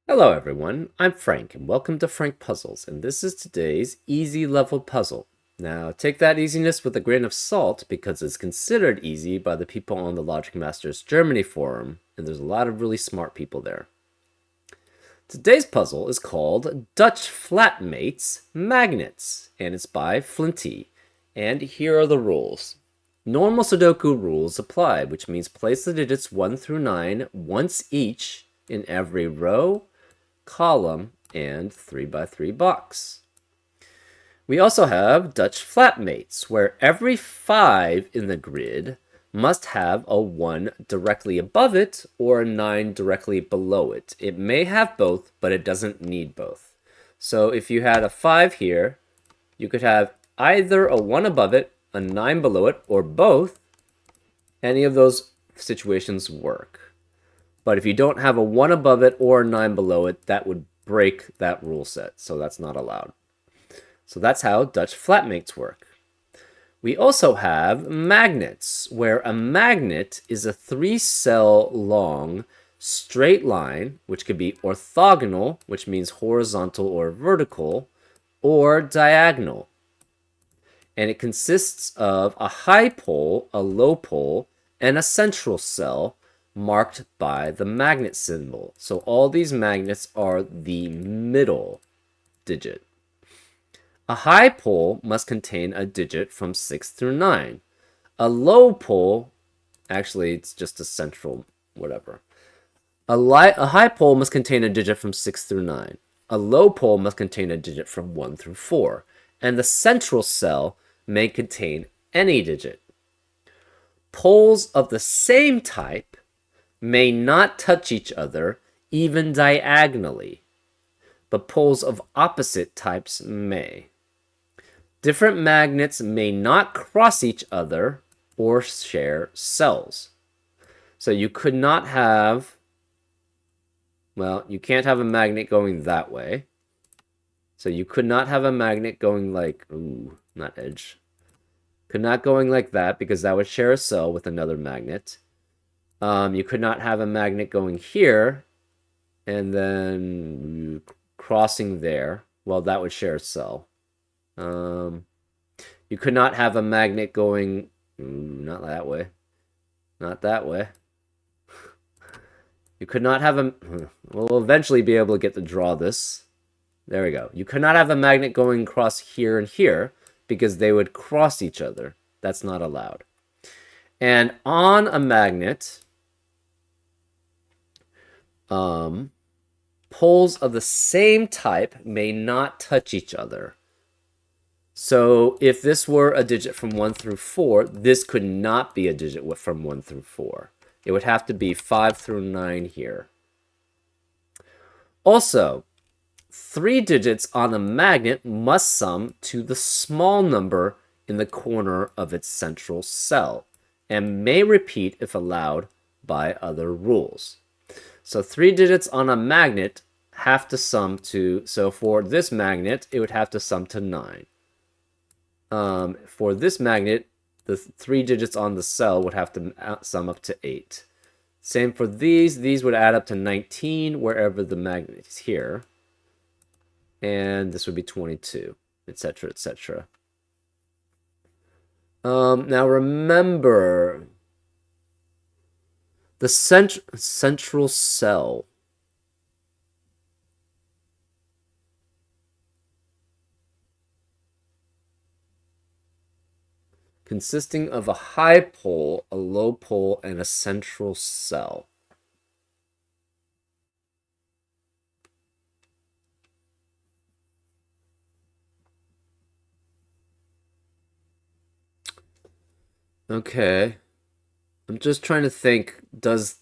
Hello everyone, I'm Frank and welcome to Frank Puzzles, and this is today's easy level puzzle. Now take that easiness with a grain of salt because it's considered easy by the people on the Logic Masters Germany forum, and there's a lot of really smart people there. Today's puzzle is called Dutch Flatmates Magnets, and it's by Flinty. And here are the rules. Normal Sudoku rules apply, which means place the digits 1 through 9 once each in every row, column, and 3x3 box. We also have Dutch flatmates, where every 5 in the grid must have a 1 directly above it or a 9 directly below it. It may have both, but it doesn't need both. So if you had a 5 here, you could have either a 1 above it, a 9 below it, or both. Any of those situations work. But if you don't have a 1 above it or a 9 below it, that would break that rule set, so that's not allowed. So that's how Dutch flatmates work. We also have magnets, where a magnet is a 3-cell long straight line, which could be orthogonal, which means horizontal or vertical, or diagonal. And it consists of a high pole, a low pole, and a central cell marked by the magnet symbol. So all these magnets are the middle digit. A high pole must contain a digit from 6 through 9. A low pole, actually it's just a central whatever. A high pole must contain a digit from 6 through 9. A low pole must contain a digit from 1 through 4. And the central cell may contain any digit. Poles of the same type may not touch each other, even diagonally, but poles of opposite types may. Different magnets may not cross each other or share cells. So you could not have, well, you can't have a magnet going that way. So you could not have a magnet going like, ooh, not edge. Could not going like that because that would share a cell with another magnet. You could not have a magnet going here and then crossing there. Well, that would share a cell. You could not have a magnet going, not that way. Not that way. You could not have a, we'll eventually be able to get to draw this. There we go. You could not have a magnet going across here and here because they would cross each other. That's not allowed. And on a magnet, poles of the same type may not touch each other. So if this were a digit from 1 through 4, this could not be a digit from 1 through 4. It would have to be 5 through 9 here. Also, 3 digits on a magnet must sum to the small number in the corner of its central cell and may repeat if allowed by other rules. So 3 digits on a magnet have to sum to, so for this magnet, it would have to sum to 9. For this magnet, the 3 digits on the cell would have to sum up to 8. Same for these would add up to 19 wherever the magnet is here. And this would be 22, etc., etc. Now remember, the central cell consisting of a high pole, a low pole, and a central cell. Okay. I'm just trying to think, does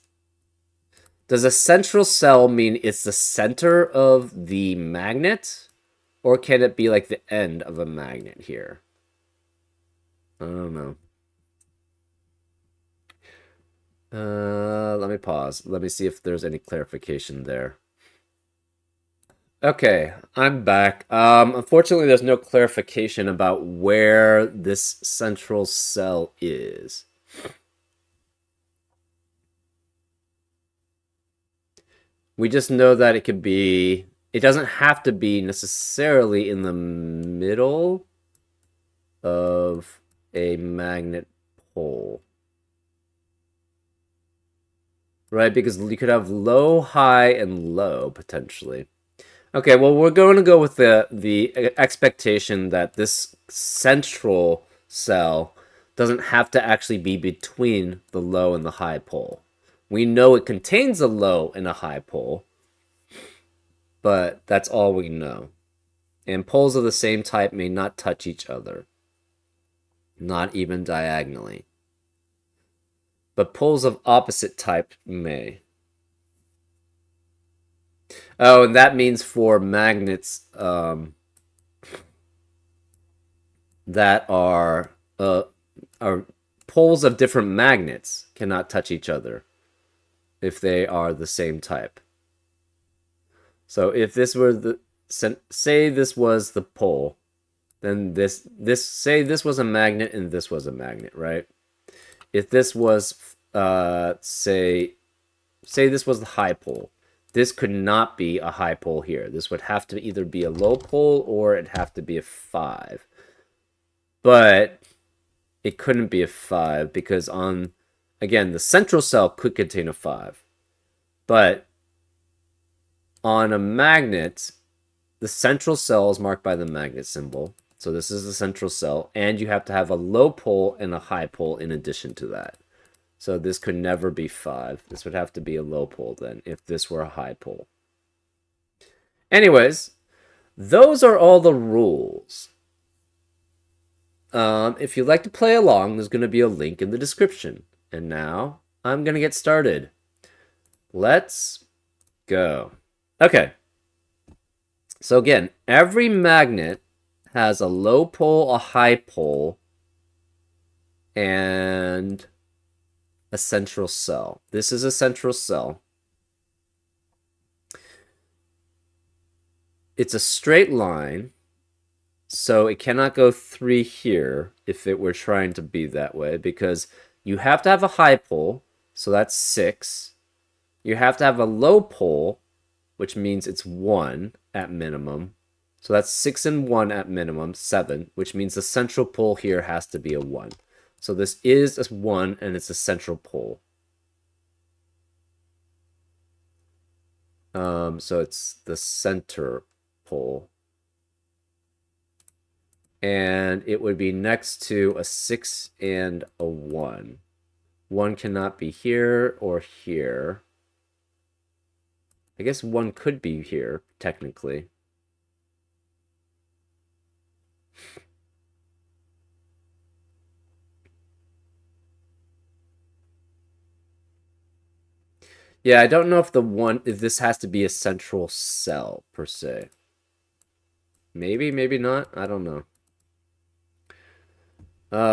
a central cell mean it's the center of the magnet? Or can it be like the end of a magnet here? I don't know. Let me pause. Let me see if there's any clarification there. Okay, I'm back. Unfortunately, there's no clarification about where this central cell is. We just know that it could be, it doesn't have to be necessarily in the middle of a magnet pole. Right? Because you could have low, high, and low potentially. Okay, well, we're going to go with the expectation that this central cell doesn't have to actually be between the low and the high pole. We know it contains a low and a high pole, but that's all we know. And poles of the same type may not touch each other, not even diagonally. But poles of opposite type may. Oh, and that means for magnets that are poles of different magnets cannot touch each other if they are the same type. So if this were the, say this was the pole, then this say this was a magnet and this was a magnet, right? If this was say this was the high pole, this could not be a high pole here. This would have to either be a low pole or it'd have to be a 5. But it couldn't be a 5 because on, again, the central cell could contain a 5. But on a magnet, the central cell is marked by the magnet symbol. So this is the central cell, and you have to have a low pole and a high pole in addition to that. So this could never be 5. This would have to be a low pole then, if this were a high pole. Anyways, those are all the rules. If you'd like to play along, there's going to be a link in the description. And now, I'm going to get started. Let's go. Okay. So again, every magnet has a low pole, a high pole, and a central cell. This is a central cell. It's a straight line, so it cannot go 3 here if it were trying to be that way, because you have to have a high pole, so that's 6. You have to have a low pole, which means it's 1 at minimum. So that's 6 and 1 at minimum, 7, which means the central pole here has to be a 1. So this is a 1, and it's a central pole. So it's the center pole. And it would be next to a 6 and a 1. 1 cannot be here or here. I guess 1 could be here, technically. Yeah, I don't know if if this has to be a central cell, per se. Maybe, maybe not. I don't know.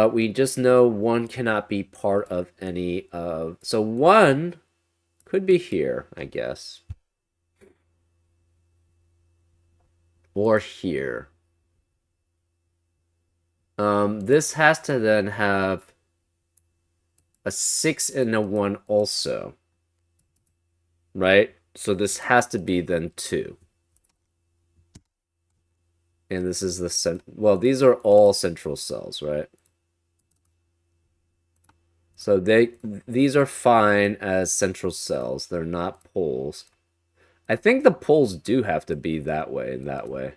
We just know 1 cannot be part of any of... So 1 could be here, I guess. Or here. This has to then have a 6 and a 1 also. Right? So this has to be then 2. And this is the well, these are all central cells, right? So these are fine as central cells. They're not poles. I think the poles do have to be that way and that way.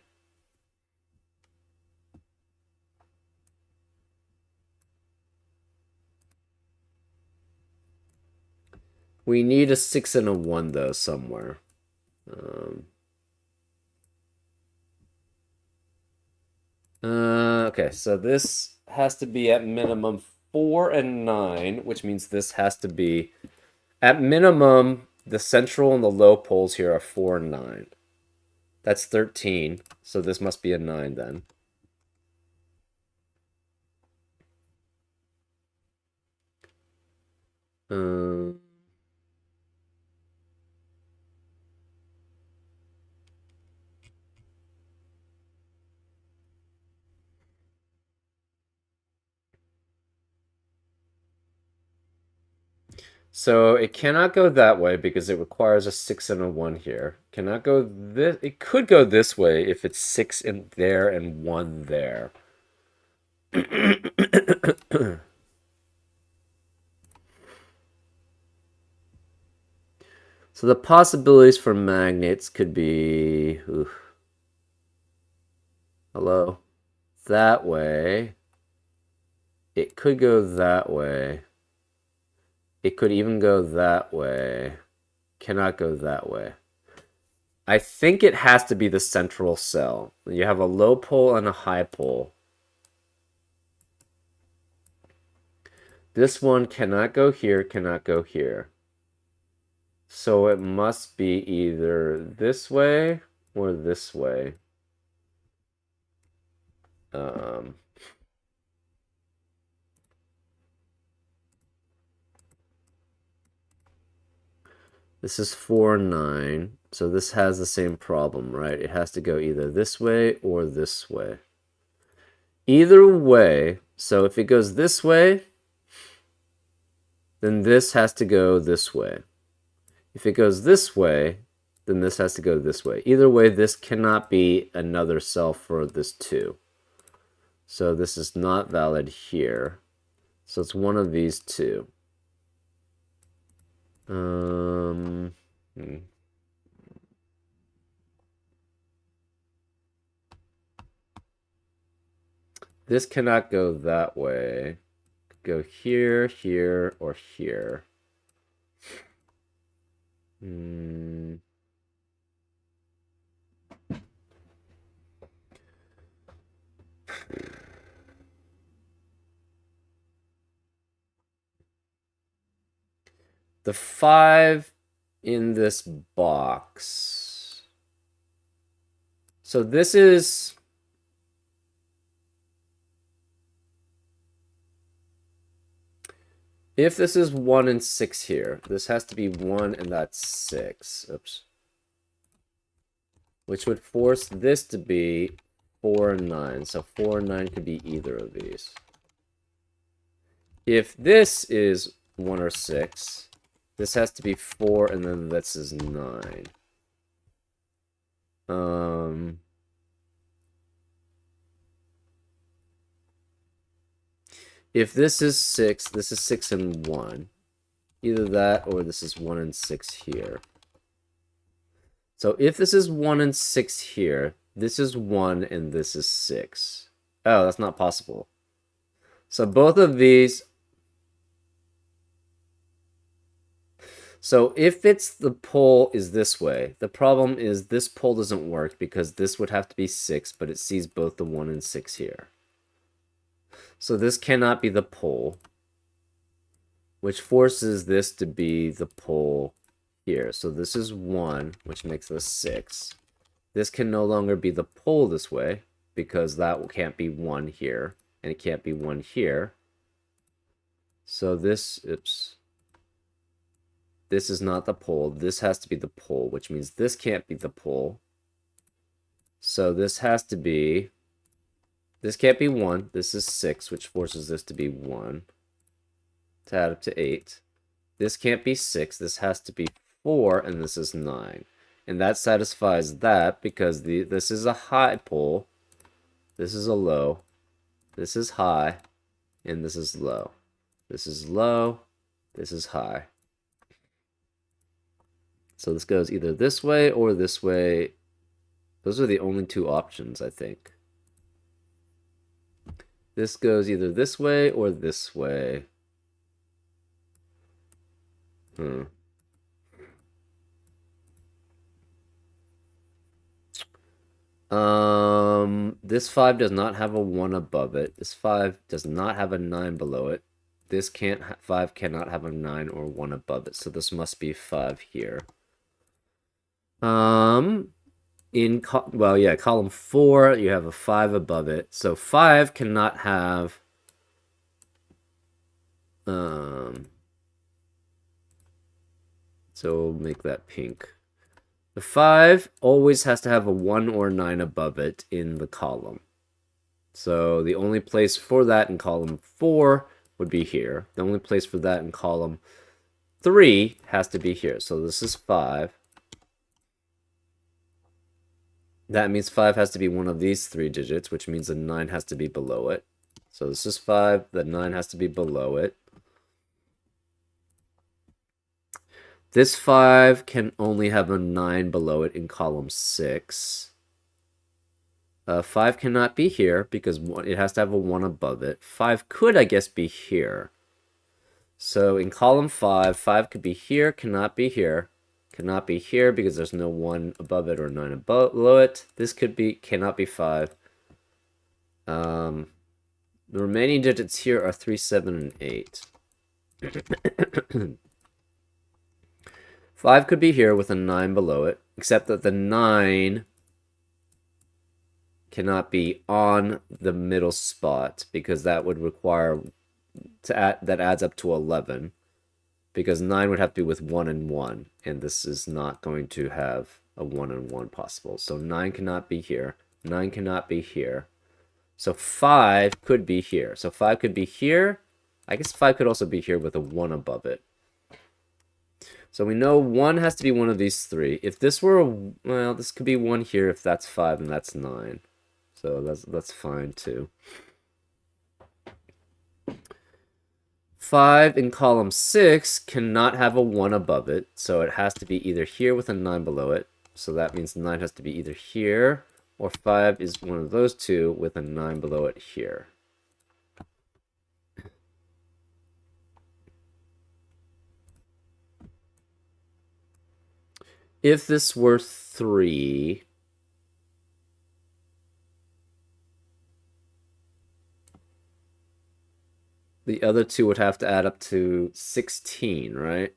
We need a 6 and a 1, though, somewhere. Okay, so this has to be at minimum 4 and 9, which means this has to be... At minimum, the central and the low poles here are 4 and 9. That's 13, so this must be a 9 then. So it cannot go that way because it requires a 6 and a 1 here. Cannot go this. It could go this way if it's 6 in there and 1 there. So the possibilities for magnets could be, hello, that way. It could go that way. It could even go that way. Cannot go that way. I think it has to be the central cell. You have a low pole and a high pole. This one cannot go here, cannot go here. So it must be either this way or this way. This is 4, 9. So this has the same problem, right? It has to go either this way or this way. Either way, so if it goes this way, then this has to go this way. If it goes this way, then this has to go this way. Either way, this cannot be another cell for this 2. So this is not valid here. So it's one of these two. This cannot go that way. Go here, here, or here. The 5 in this box. So this is... If this is 1 and 6 here, this has to be 1 and that's 6. Oops. Which would force this to be 4 and 9. So 4 and 9 could be either of these. If this is 1 or 6, this has to be 4 and then this is 9. If this is 6, this is 6 and 1. Either that or this is 1 and 6 here. So if this is 1 and 6 here, this is 1 and this is 6. Oh, that's not possible. So both of these... So if it's the pole is this way, the problem is this pole doesn't work because this would have to be 6, but it sees both the 1 and 6 here. So this cannot be the pole, which forces this to be the pole here. So this is 1, which makes this 6. This can no longer be the pole this way, because that can't be 1 here, and it can't be 1 here. So this, oops. This is not the pole. This has to be the pole, which means this can't be the pole. So this has to be... This can't be 1. This is 6, which forces this to be 1. To add up to 8. This can't be 6. This has to be 4, and this is 9. And that satisfies that because this is a high pole. This is a low. This is high. And this is low. This is low. This is high. So this goes either this way or this way. Those are the only two options, I think. This goes either this way or this way. This 5 does not have a 1 above it. This 5 does not have a 9 below it. This 5 cannot have a 9 or 1 above it. So this must be 5 here. Column 4, you have a 5 above it. So 5 cannot have so we'll make that pink. The 5 always has to have a 1 or 9 above it in the column. So the only place for that in column 4 would be here. The only place for that in column 3 has to be here. So this is 5. That means 5 has to be one of these 3 digits, which means the 9 has to be below it. So this is 5, the 9 has to be below it. This 5 can only have a 9 below it in column 6. 5 cannot be here because it has to have a 1 above it. 5 could, I guess, be here. So in column 5, 5 could be here, cannot be here. Cannot be here because there's no 1 above it or 9 below it. This cannot be 5. The remaining digits here are 3, 7, and 8. 5 could be here with a 9 below it, except that the 9 cannot be on the middle spot because that would require that adds up to 11, because 9 would have to be with 1 and 1, and this is not going to have a 1 and 1 possible. So 9 cannot be here. 9 cannot be here. So 5 could be here. So 5 could be here. I guess 5 could also be here with a 1 above it. So we know 1 has to be one of these 3. If this were well, this could be 1 here if that's 5 and that's 9. So that's fine too. 5 in column 6 cannot have a 1 above it, so it has to be either here with a 9 below it. So that means 9 has to be either here, or 5 is one of those two with a 9 below it here. If this were 3, the other two would have to add up to 16, right?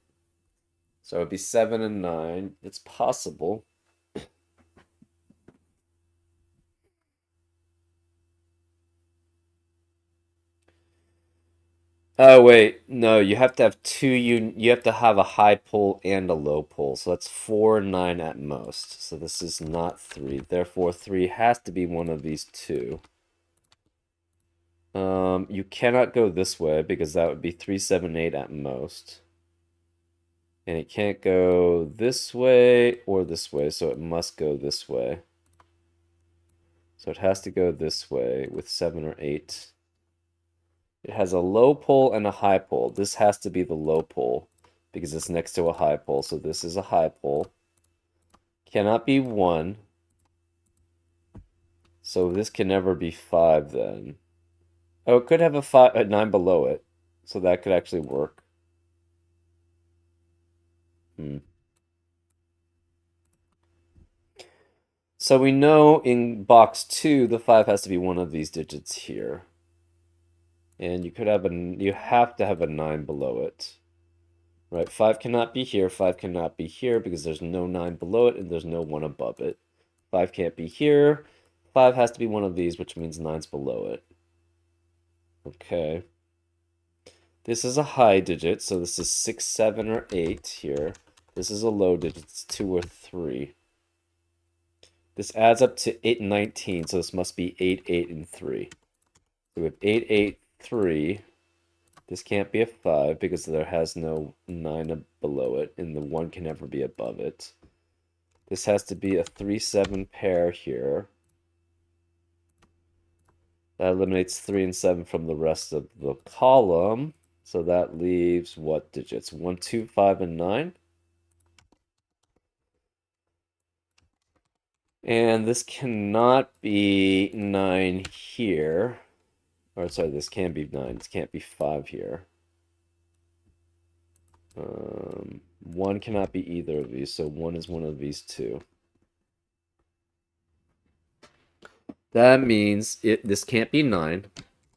So it would be 7 and 9. It's possible. Oh wait, no, you have to have you have to have a high pole and a low pole. So that's 4 and 9 at most. So this is not 3. Therefore 3 has to be one of these two. You cannot go this way because that would be 3, 7, 8 at most. And it can't go this way or this way, so it must go this way. So it has to go this way with 7 or 8. It has a low pole and a high pole. This has to be the low pole because it's next to a high pole. So this is a high pole. Cannot be 1. So this can never be 5 then. Oh, it could have a 9 below it. So that could actually work. So we know in box 2 the 5 has to be one of these digits here. And you have to have a 9 below it. Right, 5 cannot be here, 5 cannot be here because there's no 9 below it and there's no 1 above it. 5 can't be here. 5 has to be one of these, which means 9's below it. Okay. This is a high digit, so this is 6, 7, or 8 here. This is a low digit, it's 2 or 3. This adds up to 8 and 19, so this must be 8, 8, and 3. So we have 8, 8, 3. This can't be a 5 because there has no 9 below it, and the 1 can never be above it. This has to be a 3, 7 pair here. That eliminates 3 and 7 from the rest of the column. So that leaves what digits? 1, 2, 5, and 9. And this cannot be 9 here. Or sorry, this can be 9. This can't be 5 here. 1 cannot be either of these, so 1 is one of these two. That means this can't be 9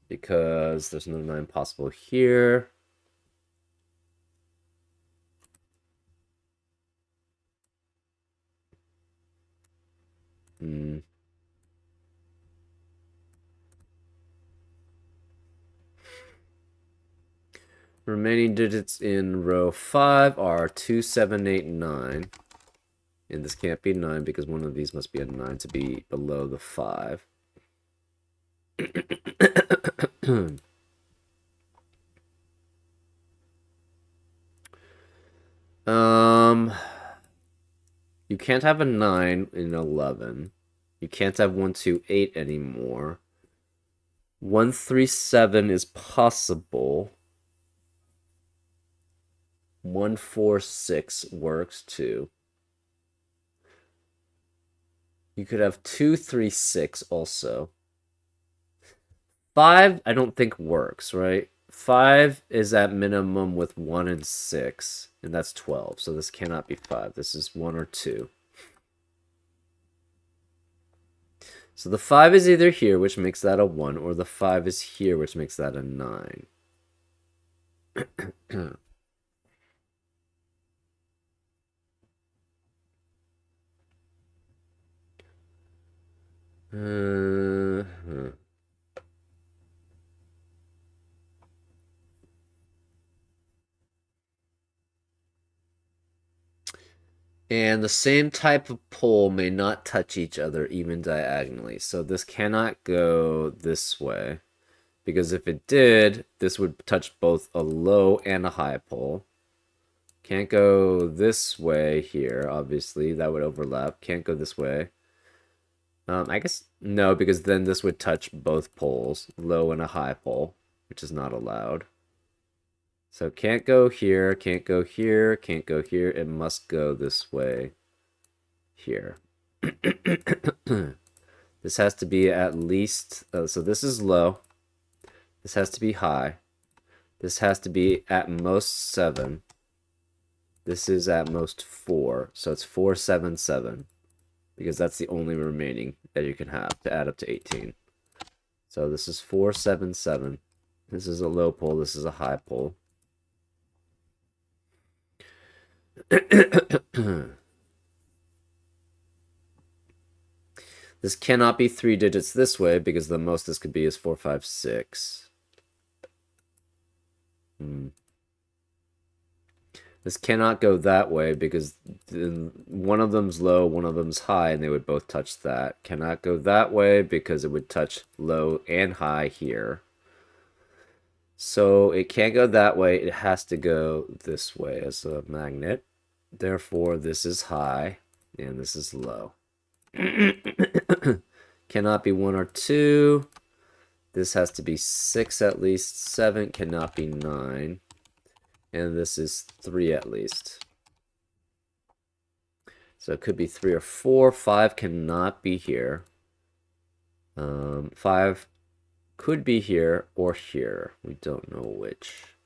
because there's no 9 possible here. Remaining digits in row 5 are 2, 7, 8, 9. And this can't be 9 because one of these must be a 9 to be below the 5. Um, you can't have a 9 in 11. You can't have 128 anymore. 137 is possible. 146 works too. You could have 236 also. 5, I don't think works, right? 5 is at minimum with 1 and 6, and that's 12. So this cannot be 5. This is 1 or 2. So the 5 is either here, which makes that a 1, or the 5 is here, which makes that a 9. uh-huh. And the same type of pole may not touch each other even diagonally. So this cannot go this way. Because if it did, this would touch both a low and a high pole. Can't go this way here, obviously. That would overlap. Can't go this way. I guess no, because then this would touch both poles, low and a high pole, which is not allowed. So can't go here, can't go here, can't go here. It must go this way here. This has to be at least, so this is low. This has to be high. This has to be at most 7. This is at most 4. So it's 477. Because that's the only remaining that you can have to add up to 18. So this is 477. This is a low pole. This is a high pole. This cannot be 3 digits this way because the most this could be is 456. This cannot go that way because one of them's low, one of them's high, and they would both touch that. Cannot go that way because it would touch low and high here. So it can't go that way. It has to go this way as a magnet. Therefore, this is high and this is low. Cannot be 1 or 2. This has to be 6 at least. 7 cannot be 9. And this is 3 at least. So it could be 3 or 4. 5 cannot be here. 5 could be here or here. We don't know which.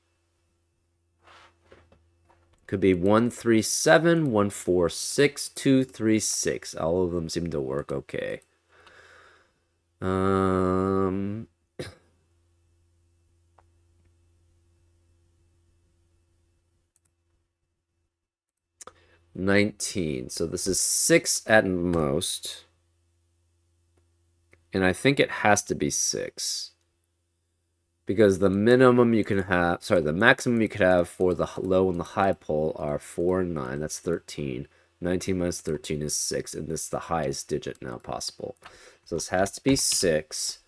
Could be 137, 146, 236. All of them seem to work okay. 19. So this is 6 at most. And I think it has to be 6. Because the minimum you can have, sorry, the maximum you could have for the low and the high pole are 4 and 9. That's 13. 19 minus 13 is 6. And this is the highest digit now possible. So this has to be 6.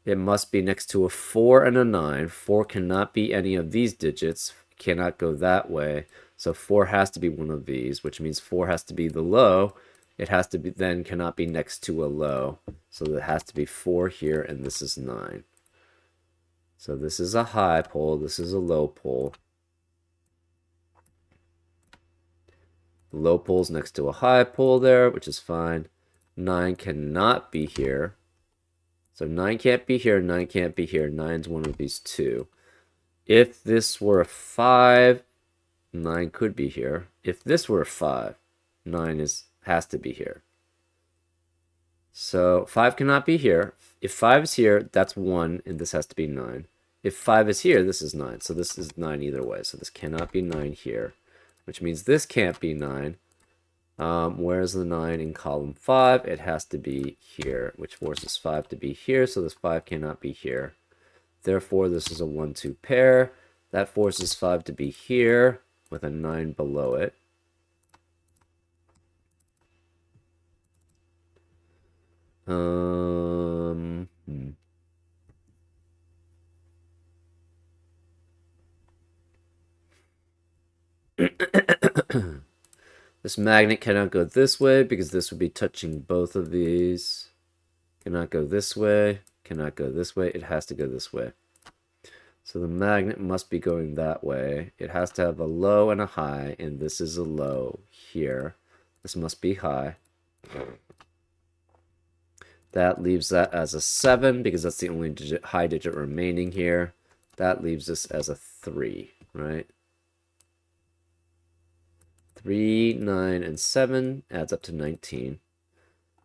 It must be next to a 4 and a 9. 4 cannot be any of these digits. Cannot go that way. So 4 has to be one of these, which means 4 has to be the low. It has to be, then cannot be next to a low. So it has to be 4 here, and this is 9. So this is a high pole, this is a low pole. The low pole's next to a high pole there, which is fine. 9 cannot be here. So 9 can't be here, 9 can't be here. 9's one of these two. If this were a 5, 9 could be here. If this were a 5, 9 has to be here. So 5 cannot be here. If 5 is here, that's 1, and this has to be 9. If 5 is here, this is 9. So this is 9 either way. So this cannot be 9 here, which means this can't be 9. Where's the 9 in column 5? It has to be here, which forces 5 to be here. So this 5 cannot be here. Therefore, this is a 1-2 pair. That forces 5 to be here with a 9 below it. This magnet cannot go this way because this would be touching both of these. Cannot go this way. Cannot go this way. It has to go this way. So the magnet must be going that way. It has to have a low and a high, and this is a low here. This must be high. That leaves that as a 7 because that's the only high digit remaining here. That leaves us as a 3, right? 3, 9, and 7 adds up to 19.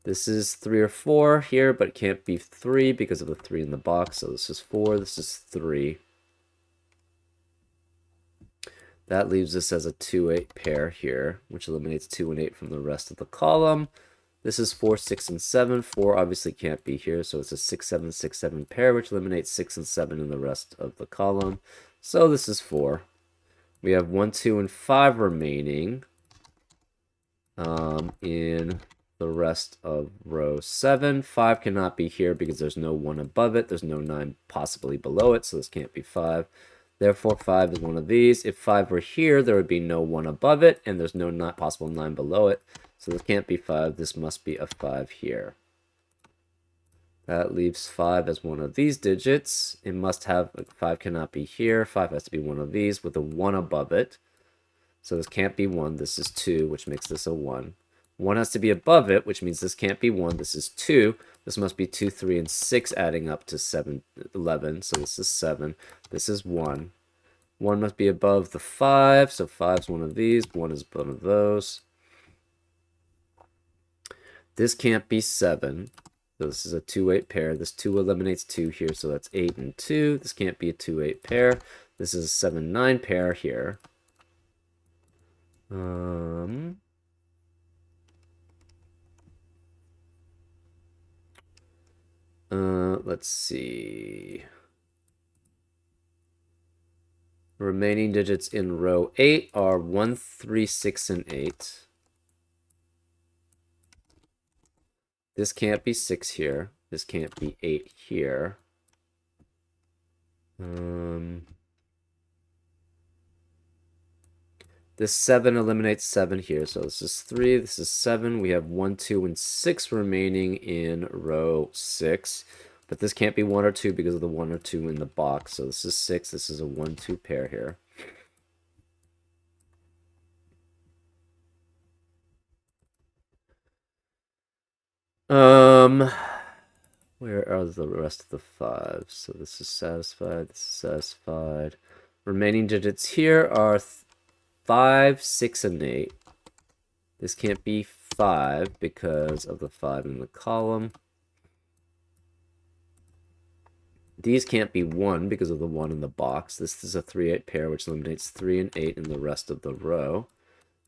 This is 3 or 4 here, but it can't be 3 because of the 3 in the box. So this is 4, this is 3. That leaves us as a 2, 8 pair here, which eliminates 2 and 8 from the rest of the column. This is 4, 6, and 7. 4 obviously can't be here, so it's a 6, 7, 6, 7 pair, which eliminates 6 and 7 in the rest of the column. So this is 4. We have 1, 2, and 5 remaining in the rest of row 7. 5 cannot be here because there's no 1 above it. There's no 9 possibly below it, so this can't be 5. Therefore, 5 is one of these. If 5 were here, there would be no 1 above it, and there's no not possible 9 below it. So this can't be 5. This must be a 5 here. That leaves 5 as one of these digits. It must have, 5 cannot be here. 5 has to be one of these with a 1 above it. So this can't be 1. This is 2, which makes this a 1. 1 has to be above it, which means this can't be 1. This is 2. This must be 2, 3, and 6 adding up to 7, 11. So this is 7. This is 1. 1 must be above the 5. So 5 is one of these. 1 is one of those. This can't be 7. So this is a 2, 8 pair. This 2 eliminates 2 here. So that's 8 and 2. This can't be a 2, 8 pair. This is a 7, 9 pair here. Let's see. Remaining digits in row 8 are 1, 3, 6, and 8. This can't be 6 here. This can't be 8 here. This 7 eliminates 7 here. So this is 3, this is 7. We have 1, 2, and 6 remaining in row 6. But this can't be 1 or 2 because of the 1 or 2 in the box. So this is 6. This is a 1, 2 pair here. Where are the rest of the 5s? So this is satisfied, this is satisfied. Remaining digits here are 5, 6, and 8. This can't be 5 because of the 5 in the column. These can't be 1 because of the 1 in the box. This is a 3, 8 pair, which eliminates 3 and 8 in the rest of the row.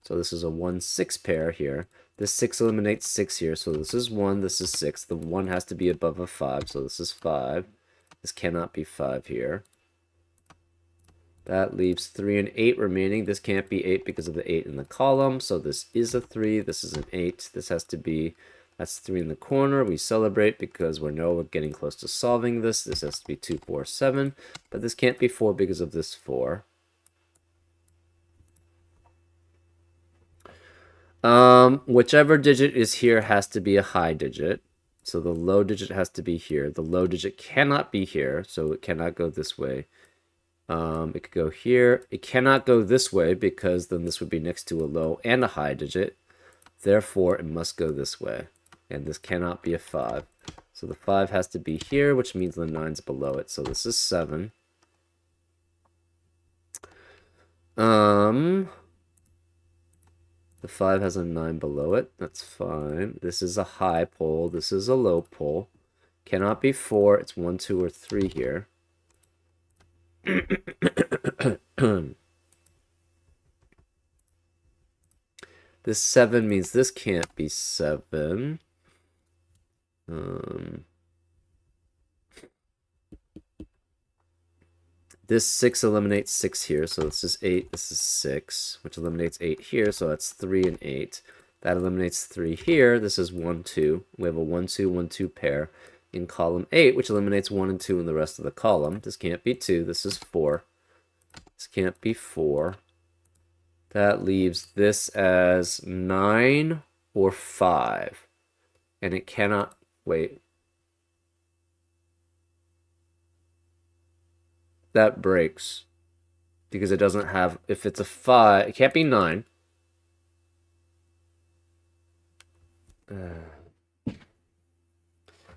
So this is a 1, 6 pair here. This 6 eliminates 6 here, so this is 1, this is 6. The 1 has to be above a 5, so this is 5. This cannot be 5 here. That leaves 3 and 8 remaining. This can't be 8 because of the 8 in the column, so this is a 3, this is an 8. This has to be, that's 3 in the corner. We celebrate because we're getting close to solving this. This has to be 2, 4, 7, but this can't be 4 because of this 4. Whichever digit is here has to be a high digit. So the low digit has to be here. The low digit cannot be here, so it cannot go this way. It could go here. It cannot go this way because then this would be next to a low and a high digit. Therefore, it must go this way. And this cannot be a 5. So the 5 has to be here, which means the 9's below it. So this is 7. The 5 has a 9 below it. That's fine. This is a high pole. This is a low pole. Cannot be 4. It's 1, 2, or 3 here. This 7 means this can't be 7. This 6 eliminates 6 here, so this is 8, this is 6, which eliminates 8 here, so that's 3 and 8. That eliminates 3 here, this is 1, 2. We have a 1, 2, 1, 2 pair in column 8, which eliminates 1 and 2 in the rest of the column. This can't be 2, this is 4. This can't be 4. That leaves this as 9 or 5. And it cannot... Wait. That breaks. Because it doesn't have... If it's a 5... It can't be 9.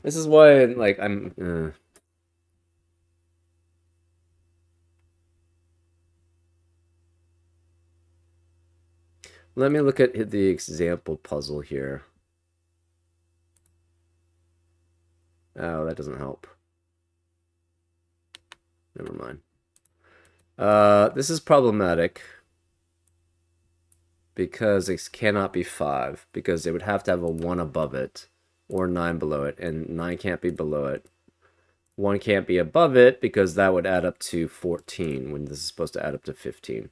This is why, like, I'm... Let me look at the example puzzle here. Oh, that doesn't help. Never mind. This is problematic because it cannot be 5, because it would have to have a 1 above it or 9 below it, and 9 can't be below it. 1 can't be above it because that would add up to 14 when this is supposed to add up to 15.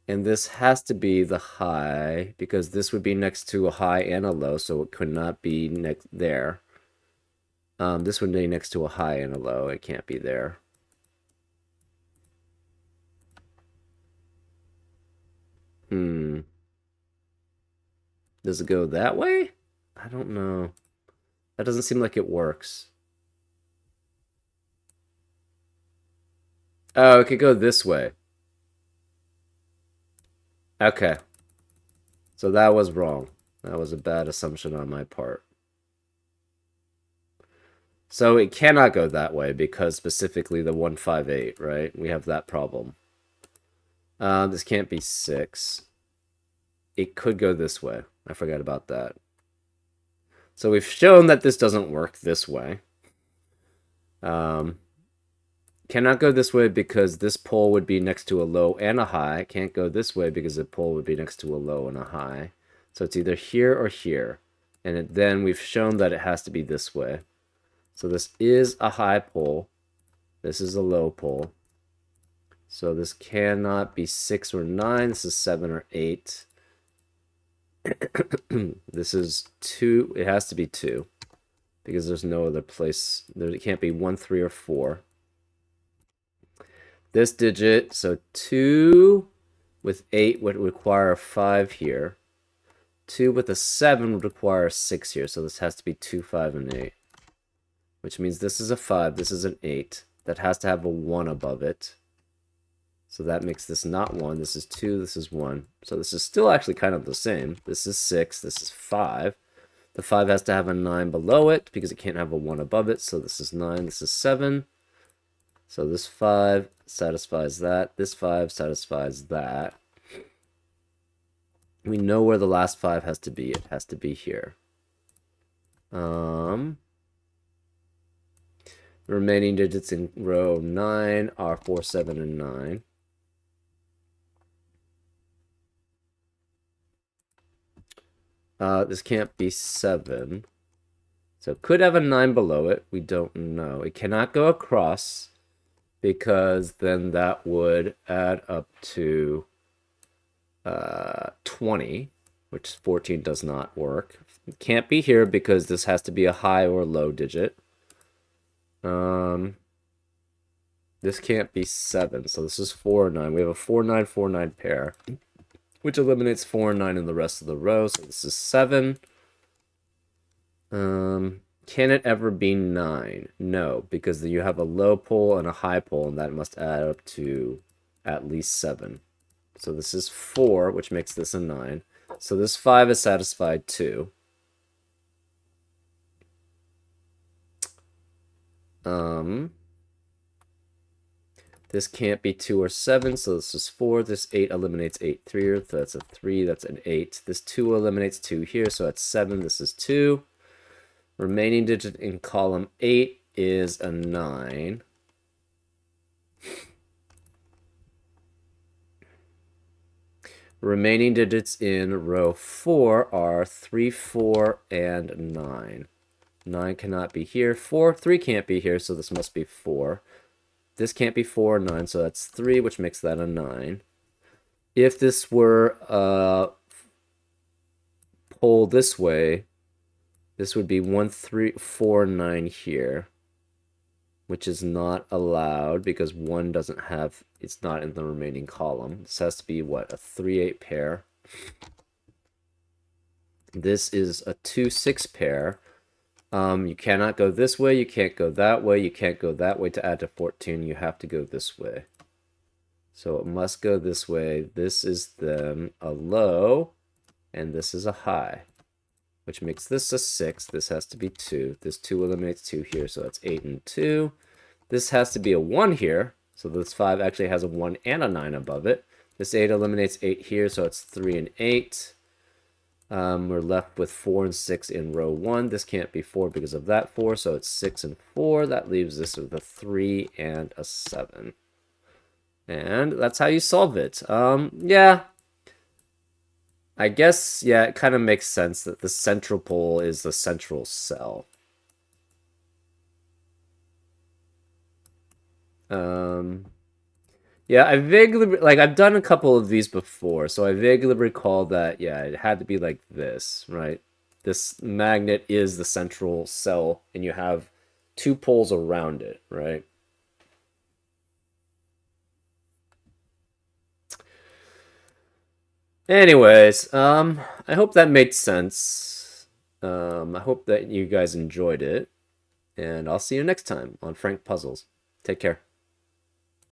And this has to be the high because this would be next to a high and a low, so it could not be next there. This would be next to a high and a low. It can't be there. Does it go that way? I don't know. That doesn't seem like it works. Oh, it could go this way. Okay. So that was wrong. That was a bad assumption on my part. So it cannot go that way because specifically the 158, right? We have that problem. This can't be 6. It could go this way. I forgot about that. So we've shown that this doesn't work this way. Cannot go this way because this pole would be next to a low and a high. Can't go this way because the pole would be next to a low and a high. So it's either here or here. And then we've shown that it has to be this way. So this is a high pole. This is a low pole. So this cannot be 6 or 9. This is 7 or 8. This is 2. It has to be 2. Because there's no other place. It can't be 1, 3, or 4. This digit, so 2 with 8 would require a 5 here. 2 with a 7 would require a 6 here. So this has to be 2, 5, and 8. Which means this is a 5, this is an 8. That has to have a 1 above it. So that makes this not 1. This is 2, this is 1. So this is still actually kind of the same. This is 6, this is 5. The 5 has to have a 9 below it because it can't have a 1 above it. So this is 9, this is 7. So this 5 satisfies that. This 5 satisfies that. We know where the last 5 has to be. It has to be here. The remaining digits in row 9 are 4, 7, and 9. This can't be 7. So it could have a 9 below it. We don't know. It cannot go across because then that would add up to 20, which 14 does not work. It can't be here because this has to be a high or low digit. This can't be 7, so this is 4 or 9. We have a 4, 9, 4, 9 pair, which eliminates 4 and 9 in the rest of the row, so this is 7. Can it ever be 9? No, because you have a low pole and a high pole, and that must add up to at least 7. So this is 4, which makes this a 9. So this 5 is satisfied too. This can't be 2 or 7, so this is 4. This 8 eliminates 8 3, so that's a 3, that's an 8. This 2 eliminates 2 here, so that's 7. This is 2. Remaining digit in column 8 is a 9. Remaining digits in row 4 are 3, 4, and 9. 9 cannot be here. 4, 3 can't be here, so this must be 4. This can't be 4 or 9, so that's 3, which makes that a 9. If this were pole this way, this would be 1, 3, 4, 9 here. which is not allowed because 1 doesn't have, it's not in the remaining column. This has to be, what, a 3-8 pair. This is a 2-6 pair. You cannot go this way, you can't go that way, you can't go that way to add to 14, you have to go this way. So it must go this way. This is then a low, and this is a high, which makes this a 6. This has to be 2. This 2 eliminates 2 here, so that's 8 and 2. This has to be a 1 here, so this 5 actually has a 1 and a 9 above it. This 8 eliminates 8 here, so it's 3 and 8. We're left with 4 and 6 in row 1. This can't be 4 because of that 4, so it's 6 and 4. That leaves this with a 3 and a 7. And that's how you solve it. Yeah. I guess, yeah, it kind of makes sense that the central pole is the central cell. Yeah, I vaguely, like, I've done a couple of these before, so I vaguely recall that, yeah, it had to be like this, right? This magnet is the central cell, and you have 2 poles around it, right? Anyways, I hope that made sense. I hope that you guys enjoyed it, and I'll see you next time on Frank Puzzles. Take care.